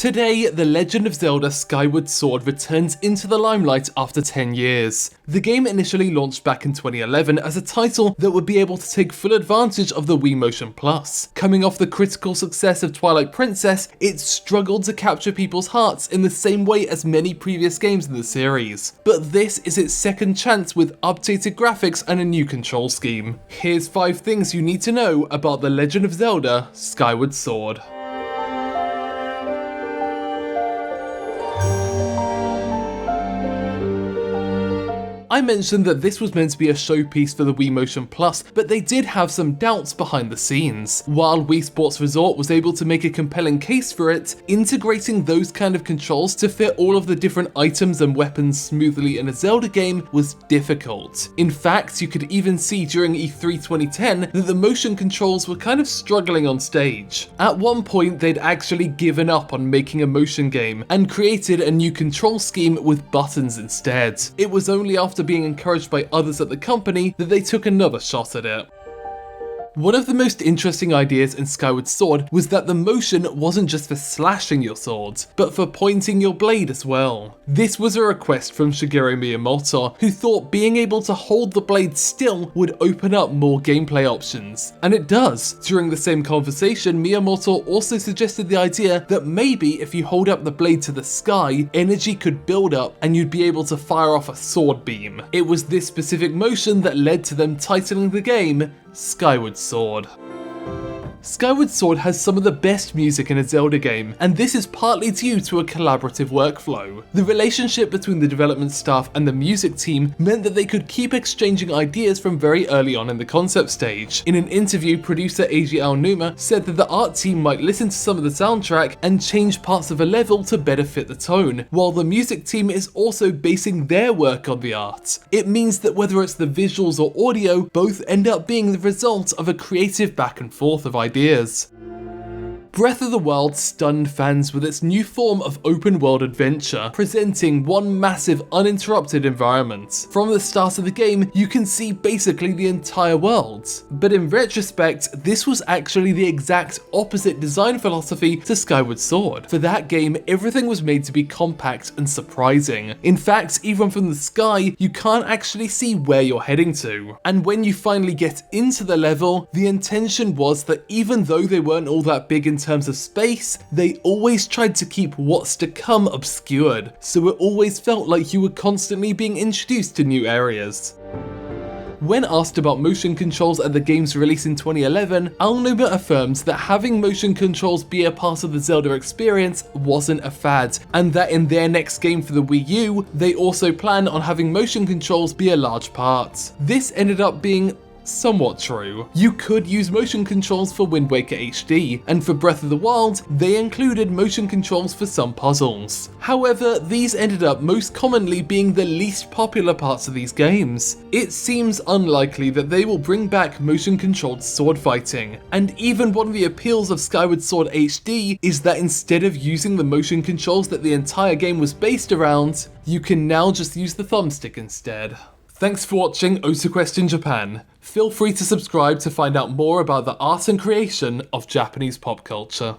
Today, The Legend of Zelda Skyward Sword returns into the limelight after 10 years. The game initially launched back in 2011 as a title that would be able to take full advantage of the Wii Motion Plus. Coming off the critical success of Twilight Princess, it struggled to capture people's hearts in the same way as many previous games in the series. But this is its second chance with updated graphics and a new control scheme. Here's 5 things you need to know about The Legend of Zelda Skyward Sword. I mentioned that this was meant to be a showpiece for the Wii Motion Plus, but they did have some doubts behind the scenes. While Wii Sports Resort was able to make a compelling case for it, integrating those kind of controls to fit all of the different items and weapons smoothly in a Zelda game was difficult. In fact, you could even see during E3 2010 that the motion controls were kind of struggling on stage. At one point, they'd actually given up on making a motion game and created a new control scheme with buttons instead. It was only after being encouraged by others at the company that they took another shot at it. One of the most interesting ideas in Skyward Sword was that the motion wasn't just for slashing your swords, but for pointing your blade as well. This was a request from Shigeru Miyamoto, who thought being able to hold the blade still would open up more gameplay options. And it does. During the same conversation, Miyamoto also suggested the idea that maybe if you hold up the blade to the sky, energy could build up and you'd be able to fire off a sword beam. It was this specific motion that led to them titling the game Skyward Sword. Skyward Sword has some of the best music in a Zelda game, and this is partly due to a collaborative workflow. The relationship between the development staff and the music team meant that they could keep exchanging ideas from very early on in the concept stage. In an interview, producer Eiji Aonuma said that the art team might listen to some of the soundtrack and change parts of a level to better fit the tone, while the music team is also basing their work on the art. It means that whether it's the visuals or audio, both end up being the result of a creative back and forth of ideas. Breath of the Wild stunned fans with its new form of open world adventure, presenting one massive uninterrupted environment. From the start of the game, you can see basically the entire world. But in retrospect, this was actually the exact opposite design philosophy to Skyward Sword. For that game, everything was made to be compact and surprising. In fact, even from the sky, you can't actually see where you're heading to. And when you finally get into the level, the intention was that even though they weren't all that big in terms of space, they always tried to keep what's to come obscured, so it always felt like you were constantly being introduced to new areas. When asked about motion controls at the game's release in 2011, Aonuma affirmed that having motion controls be a part of the Zelda experience wasn't a fad, and that in their next game for the Wii U, they also plan on having motion controls be a large part. This ended up being somewhat true. You could use motion controls for Wind Waker HD, and for Breath of the Wild, they included motion controls for some puzzles. However, these ended up most commonly being the least popular parts of these games. It seems unlikely that they will bring back motion-controlled sword fighting, and even one of the appeals of Skyward Sword HD is that instead of using the motion controls that the entire game was based around, you can now just use the thumbstick instead. Thanks for watching OTAQUEST in Japan. Feel free to subscribe to find out more about the art and creation of Japanese pop culture.